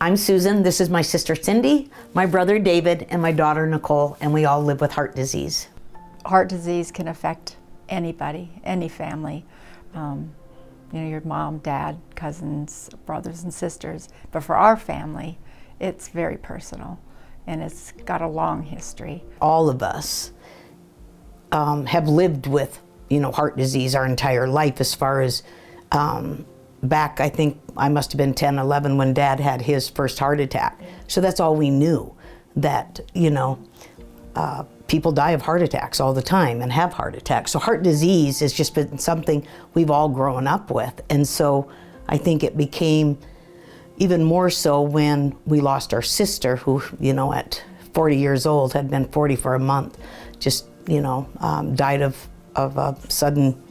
I'm Susan, this is my sister Cindy, my brother David, and my daughter Nicole, and we all live with heart disease. Heart disease can affect anybody, any family. Your mom, dad, cousins, brothers and sisters. But for our family, it's very personal and it's got a long history. All of us have lived with, heart disease our entire life, as far as back, I think I must have been 10, 11 when Dad had his first heart attack. So that's all we knew, that, people die of heart attacks all the time and have heart attacks. So heart disease has just been something we've all grown up with. And so I think it became even more so when we lost our sister, who, at 40 years old, had been 40 for a month, just, died of a sudden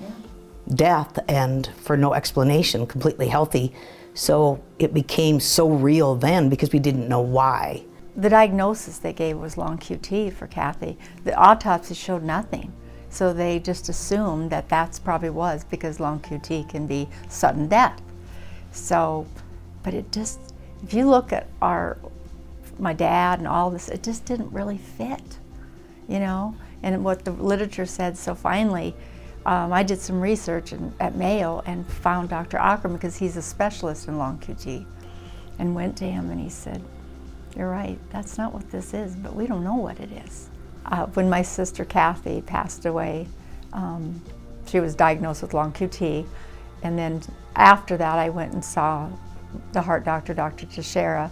death and for no explanation, completely healthy. So it became so real then because we didn't know why. The diagnosis they gave was long QT for Kathy. The autopsy showed nothing. So they just assumed that that's probably was because long QT can be sudden death. So, but it just, if you look at my dad and all this, it just didn't really fit, and what the literature said. So finally, I did some research at Mayo and found Dr. Ackerman, because he's a specialist in long QT, and went to him and he said, "You're right, that's not what this is, but we don't know what it is." When my sister Kathy passed away, she was diagnosed with long QT, and then after that I went and saw the heart doctor, Dr. Teixeira,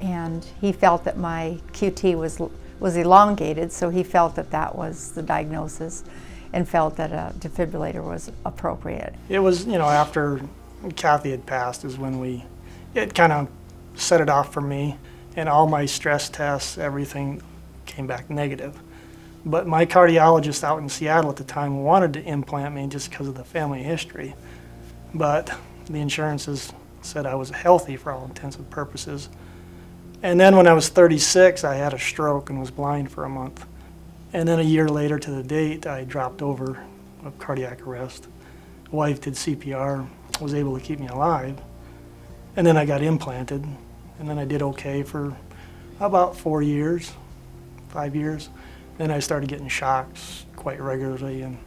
and he felt that my QT was elongated, so he felt that that was the diagnosis and felt that a defibrillator was appropriate. It was, after Kathy had passed is when it kind of set it off for me. And all my stress tests, everything came back negative. But my cardiologist out in Seattle at the time wanted to implant me just because of the family history. But the insurances said I was healthy for all intents and purposes. And then when I was 36, I had a stroke and was blind for a month. And then a year later to the date, I dropped over of cardiac arrest. Wife did CPR, was able to keep me alive. And then I got implanted. And then I did okay for about 4 years, 5 years. Then I started getting shocks quite regularly, and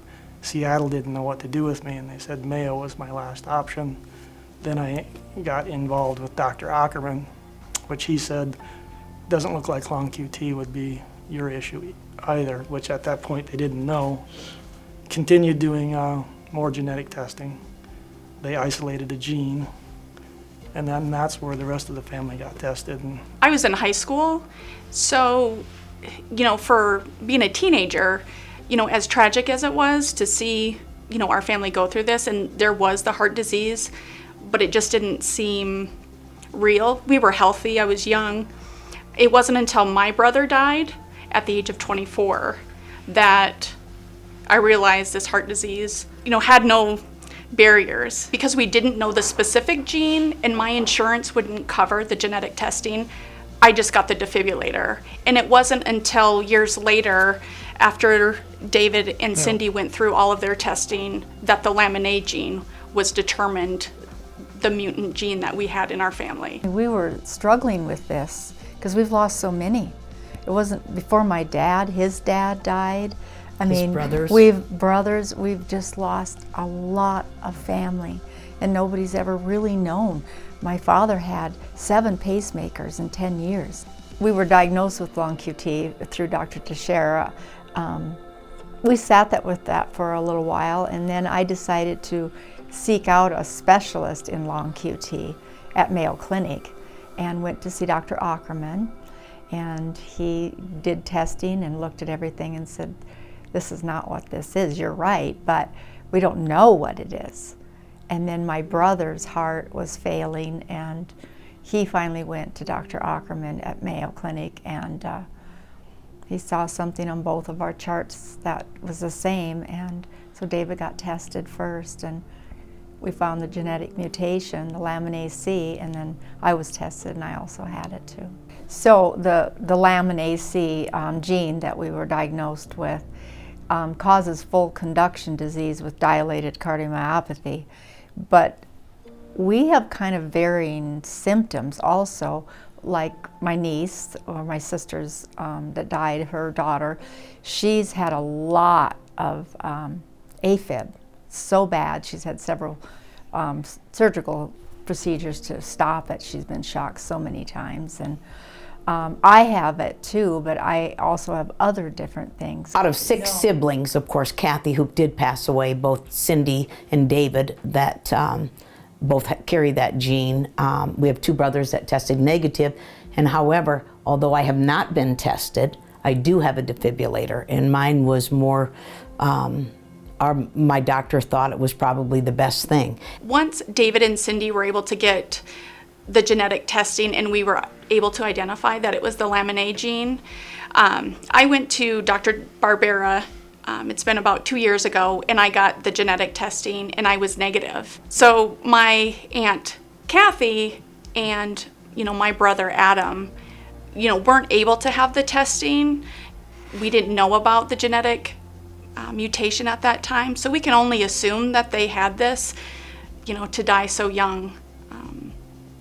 Seattle didn't know what to do with me, and they said Mayo was my last option. Then I got involved with Dr. Ackerman, which he said doesn't look like long QT would be your issue either, which at that point they didn't know. Continued doing more genetic testing. They isolated a gene. And then that's where the rest of the family got tested. I was in high school, so, for being a teenager, as tragic as it was to see, our family go through this, and there was the heart disease, but it just didn't seem real. We were healthy, I was young. It wasn't until my brother died at the age of 24 that I realized this heart disease, had no barriers. Because we didn't know the specific gene and my insurance wouldn't cover the genetic testing, I just got the defibrillator. And it wasn't until years later, after David and Cindy went through all of their testing, that the lamin A gene was determined the mutant gene that we had in our family. We were struggling with this because we've lost so many. It wasn't before my dad, his dad died. We've just lost a lot of family, and nobody's ever really known. My father had 7 pacemakers in 10 years. We were diagnosed with long QT through Dr. Teixeira. We sat with that for a little while, and then I decided to seek out a specialist in long QT at Mayo Clinic and went to see Dr. Ackerman, and he did testing and looked at everything and said, "This is not what this is, you're right, but we don't know what it is." And then my brother's heart was failing, and he finally went to Dr. Ackerman at Mayo Clinic, and he saw something on both of our charts that was the same, and so David got tested first, and we found the genetic mutation, the lamin AC, and then I was tested and I also had it too. So the lamin AC gene that we were diagnosed with causes full conduction disease with dilated cardiomyopathy, but We have kind of varying symptoms also, like my niece or my sister's that died, her daughter, she's had a lot of AFib, so bad. She's had several surgical procedures to stop it. She's been shocked so many times. And I have it too, but I also have other different things. Out of 6 siblings, of course, Kathy, who did pass away, both Cindy and David, that both carry that gene. We have 2 brothers that tested negative, and however, although I have not been tested, I do have a defibrillator, and mine was more, my doctor thought it was probably the best thing. Once David and Cindy were able to get the genetic testing and we were able to identify that it was the Lamin A gene, I went to Dr. Barbera, it's been about 2 years ago, and I got the genetic testing and I was negative. So my Aunt Kathy and my brother Adam, weren't able to have the testing. We didn't know about the genetic mutation at that time, so we can only assume that they had this, to die so young,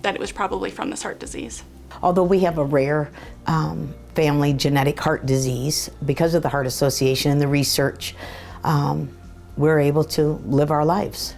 that it was probably from this heart disease. Although we have a rare family genetic heart disease, because of the Heart Association and the research, we're able to live our lives.